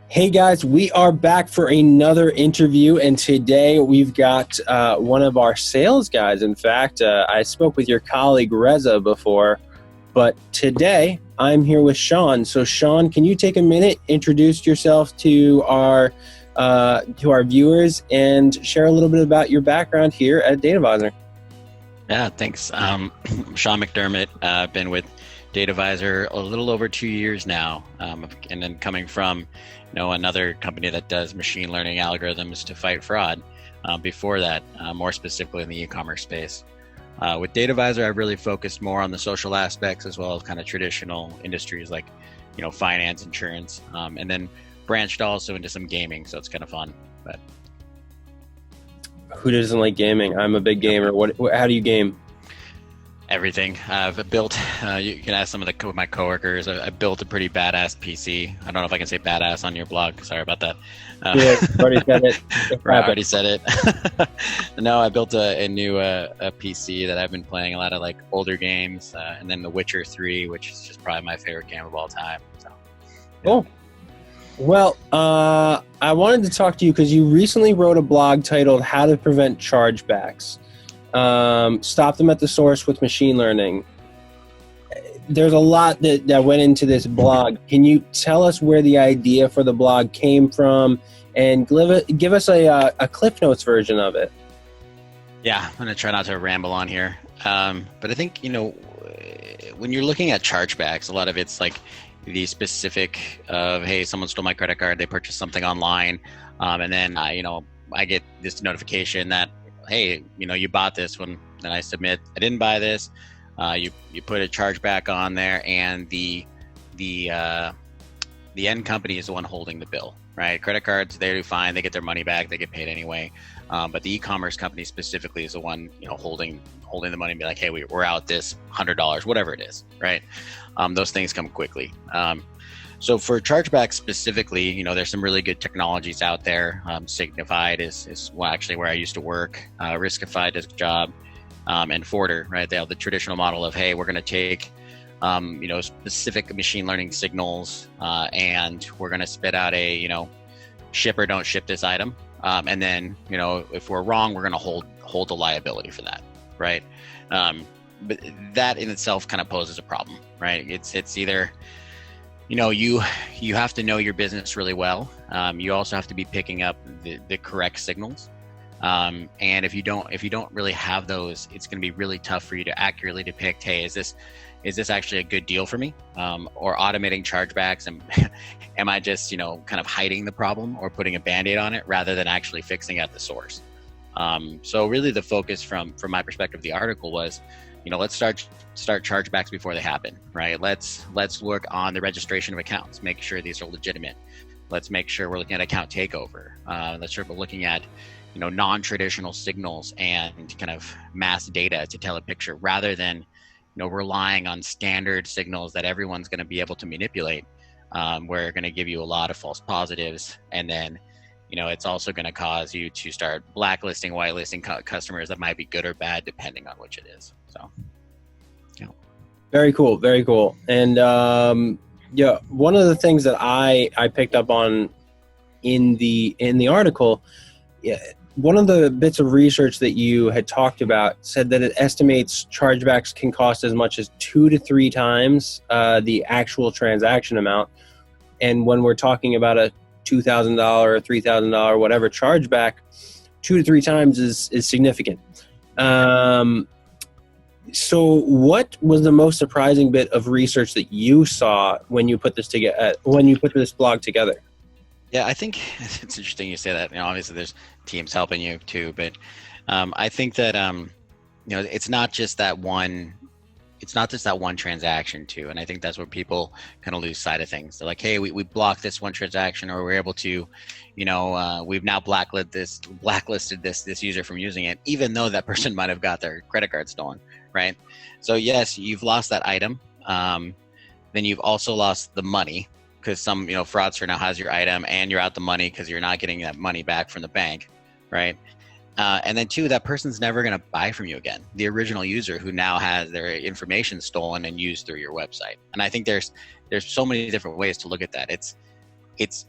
Hey guys, we are back for another interview, and today we've got one of our sales guys. In fact, I spoke with your colleague Reza before, but today I'm here with Sean. So Sean, can you take a minute, introduce yourself to our viewers, and share a little bit about your background here at DataVisor? Yeah, thanks. Sean McDermott. I've been with DataVisor a little over 2 years now, and then coming from another company that does machine learning algorithms to fight fraud. Before that, more specifically in the e-commerce space. With DataVisor, I've really focused more on the social aspects as well as kind of traditional industries like finance, insurance, and then branched also into some gaming. So it's kind of fun. But who doesn't like gaming? I'm a big gamer. How do you game? Everything. I've built, you can ask some of my coworkers, I built a pretty badass PC. I don't know if I can say badass on your blog. Sorry about that. Yeah, already said it. I already said it. No, I built a new a PC that I've been playing a lot of like older games, and then The Witcher 3, which is just probably my favorite game of all time. So, yeah. Cool. Well, I wanted to talk to you because you recently wrote a blog titled How to Prevent Chargebacks. Stop them at the source with machine learning. There's a lot that went into this blog. Can you tell us where the idea for the blog came from and give us a Cliff Notes version of it? Yeah, I'm going to try not to ramble on here. But I think, when you're looking at chargebacks, a lot of it's like the specific of, hey, someone stole my credit card, they purchased something online, and then, I get this notification that, hey, you bought this one, then I submit, I didn't buy this. You put a chargeback on there, and the end company is the one holding the bill, right? Credit cards, they do fine, they get their money back, they get paid anyway. But the e-commerce company specifically is the one, holding the money and be like, hey, we're out this $100, whatever it is, right? Those things come quickly. So for chargebacks specifically, there's some really good technologies out there. Signified is actually where I used to work. Riskified does a job, and Forder, right? They have the traditional model of, hey, we're going to take, specific machine learning signals, and we're going to spit out a, ship or don't ship this item, and then, if we're wrong, we're going to hold the liability for that, right? But that in itself kind of poses a problem, right? It's either you have to know your business really well. You also have to be picking up the correct signals. And if you don't really have those, it's going to be really tough for you to accurately depict, hey, is this actually a good deal for me? Or automating chargebacks, and am I just, kind of hiding the problem or putting a Band-Aid on it rather than actually fixing at the source? So really the focus from my perspective of the article was, let's start chargebacks before they happen, right? Let's work on the registration of accounts, make sure these are legitimate. Let's make sure we're looking at account takeover. Let's sure we're looking at, non-traditional signals and kind of mass data to tell a picture rather than, relying on standard signals that everyone's going to be able to manipulate, where going to give you a lot of false positives. And then, it's also going to cause you to start blacklisting, whitelisting customers that might be good or bad, depending on which it is. So, yeah. Very cool. Very cool. And one of the things that I picked up on in the article, one of the bits of research that you had talked about said that it estimates chargebacks can cost as much as 2 to 3 times the actual transaction amount. And when we're talking about a $2,000 or $3,000, whatever chargeback, 2 to 3 times is significant. So what was the most surprising bit of research that you saw when you put this together, when you put this blog together? Yeah, I think it's interesting you say that. Obviously there's teams helping you too, but I think that it's not just that one. It's not just that one transaction too, and I think that's where people kind of lose sight of things. They're like, hey, we blocked this one transaction, or we're able to, we've now blacklisted this user from using it, even though that person might have got their credit card stolen, right? So yes, you've lost that item. Then you've also lost the money, because some fraudster now has your item and you're out the money because you're not getting that money back from the bank, right? And then 2, that person's never going to buy from you again. The original user who now has their information stolen and used through your website. And I think there's so many different ways to look at that. It's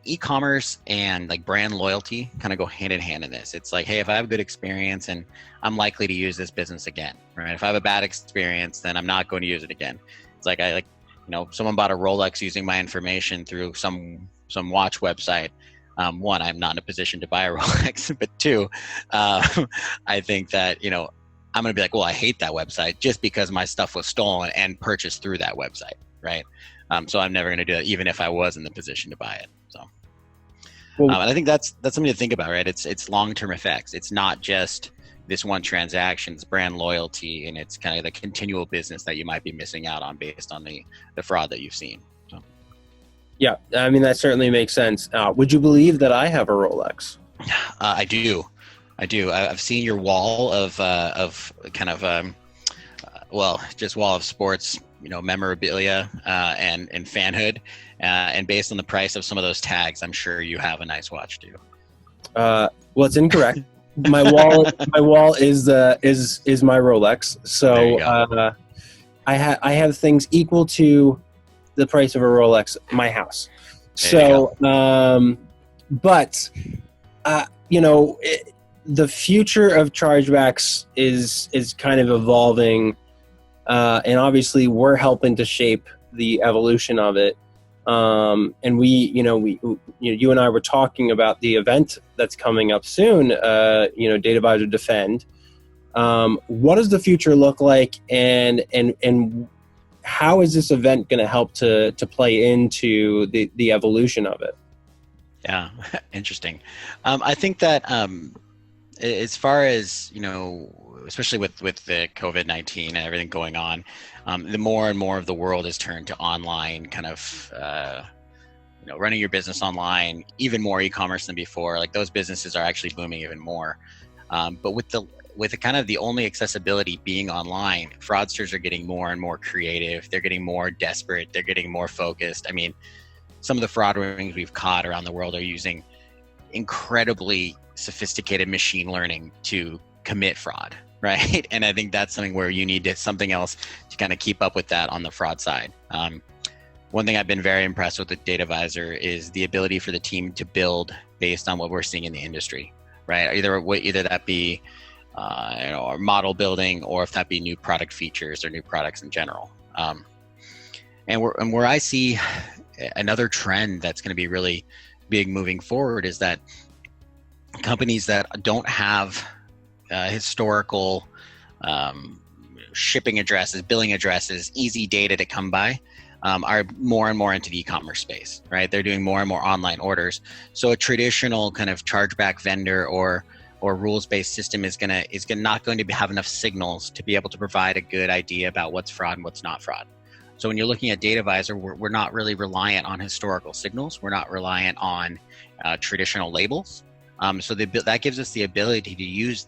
e-commerce and like brand loyalty kind of go hand in hand in this. It's like, hey, if I have a good experience and I'm likely to use this business again, right? If I have a bad experience, then I'm not going to use it again. It's like, someone bought a Rolex using my information through some watch website. One, I'm not in a position to buy a Rolex, but two, I think that, I'm going to be like, well, I hate that website just because my stuff was stolen and purchased through that website, right? So I'm never going to do that, even if I was in the position to buy it. So, and I think that's something to think about, right? It's long-term effects. It's not just this one transaction, it's brand loyalty, and it's kind of the continual business that you might be missing out on based on the fraud that you've seen. So. Yeah, I mean, that certainly makes sense. Would you believe that I have a Rolex? I do. I've seen your wall of just wall of sports, memorabilia and fanhood, and based on the price of some of those tags, I'm sure you have a nice watch too. Well, it's incorrect. My wall is my Rolex. So I have things equal to the price of a Rolex in my house. So, the future of chargebacks is kind of evolving, and obviously we're helping to shape the evolution of it. And you and I were talking about the event that's coming up soon. DataVisor Defend. What does the future look like, and how is this event going to help to play into the evolution of it? Yeah, interesting. I think that as far as, especially with the COVID-19 and everything going on, the more and more of the world is turned to online, kind of, running your business online, even more e-commerce than before. Like those businesses are actually booming even more. But with the kind of the only accessibility being online, fraudsters are getting more and more creative. They're getting more desperate. They're getting more focused. I mean, some of the fraud rings we've caught around the world are using incredibly sophisticated machine learning to commit fraud, right? And I think that's something where you need something else to kind of keep up with that on the fraud side. One thing I've been very impressed with DataVisor is the ability for the team to build based on what we're seeing in the industry, right? Either that be or model building, or if that be new product features or new products in general. And where I see another trend that's going to be really big moving forward is that companies that don't have historical shipping addresses, billing addresses, easy data to come by, are more and more into the e-commerce space, right? They're doing more and more online orders. So a traditional kind of chargeback vendor or rules-based system is not going to have enough signals to be able to provide a good idea about what's fraud and what's not fraud. So when you're looking at DataVisor, we're not really reliant on historical signals. We're not reliant on traditional labels. So that gives us the ability to use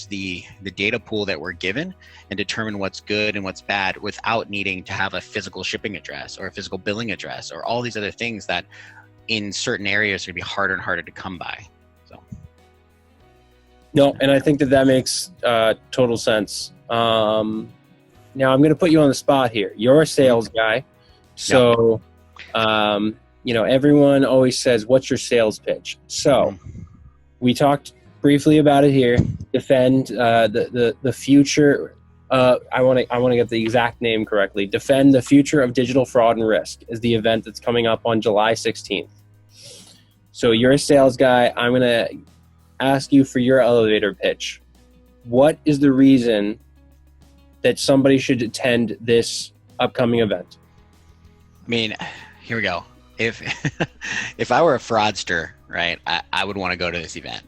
the data pool that we're given and determine what's good and what's bad without needing to have a physical shipping address or a physical billing address or all these other things that in certain areas are going to be harder and harder to come by. So. No, and I think that makes total sense. Now I'm going to put you on the spot here. You're a sales guy. So, everyone always says, what's your sales pitch? So we talked briefly about it here. Defend the future. I want to get the exact name correctly. Defend the Future of Digital Fraud and Risk is the event that's coming up on July 16th. So you're a sales guy. I'm going to ask you for your elevator pitch. What is the reason that somebody should attend this upcoming event? I mean, here we go. If I were a fraudster, right, I would want to go to this event,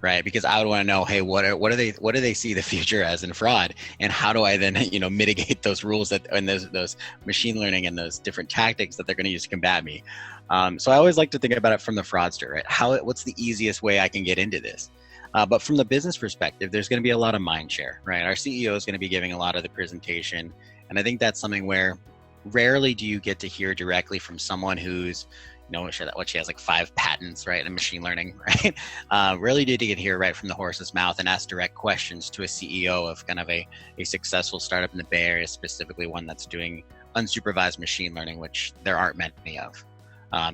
right? Because I would want to know, hey, what do they see the future as in fraud, and how do I then mitigate those rules and those machine learning and those different tactics that they're going to use to combat me. So I always like to think about it from the fraudster, right? What's the easiest way I can get into this? But from the business perspective, there's going to be a lot of mind share, right? Our CEO is going to be giving a lot of the presentation. And I think that's something where rarely do you get to hear directly from someone who's, she has like 5 patents, right? In machine learning, right? Rarely did you get to hear right from the horse's mouth and ask direct questions to a CEO of kind of a successful startup in the Bay Area, specifically one that's doing unsupervised machine learning, which there aren't many of.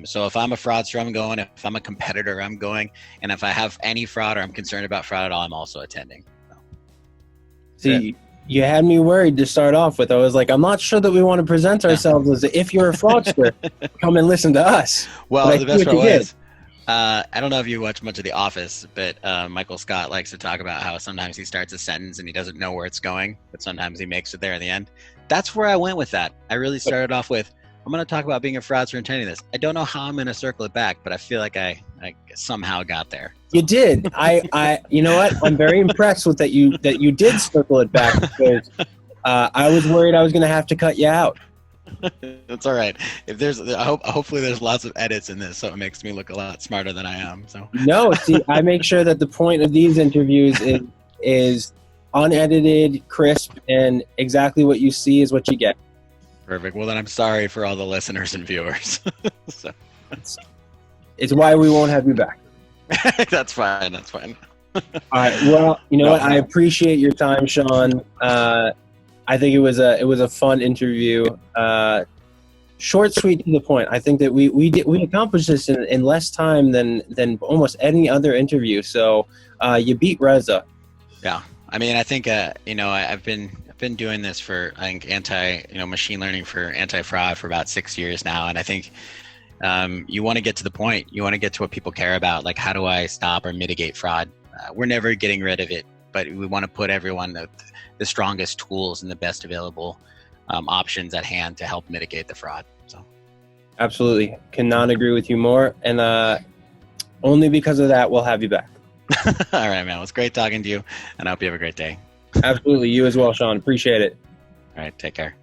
So if I'm a fraudster, I'm going. If I'm a competitor, I'm going. And if I have any fraud or I'm concerned about fraud at all, I'm also attending. So. See, you had me worried to start off with. I was like, I'm not sure that we want to present ourselves as if you're a fraudster, come and listen to us. Well, the best part was, I don't know if you watch much of The Office, but Michael Scott likes to talk about how sometimes he starts a sentence and he doesn't know where it's going, but sometimes he makes it there in the end. That's where I went with that. I really started off with, I'm going to talk about being a fraudster and attending this. I don't know how I'm going to circle it back, but I feel like I somehow got there. You did. You know what? I'm very impressed with that you did circle it back, because I was worried I was going to have to cut you out. That's all right. Hopefully there's lots of edits in this, so it makes me look a lot smarter than I am. So no, see, I make sure that the point of these interviews is unedited, crisp, and exactly what you see is what you get. Perfect. Well, then I'm sorry for all the listeners and viewers. So. It's why we won't have you back. That's fine. That's fine. All right. Well, you know what? I appreciate your time, Sean. I think it was a fun interview. Short, sweet, to the point. I think that we accomplished this in less time than almost any other interview. So you beat Reza. Yeah. I mean, I think I've been doing this for, I think, machine learning for anti-fraud for about 6 years now, and I think you want to get to the point. You want to get to what people care about, like how do I stop or mitigate fraud? We're never getting rid of it, but we want to put everyone the strongest tools and the best available options at hand to help mitigate the fraud. So, absolutely, cannot agree with you more. And only because of that, we'll have you back. All right, man. It was great talking to you, and I hope you have a great day. Absolutely. You as well, Sean. Appreciate it. All right. Take care.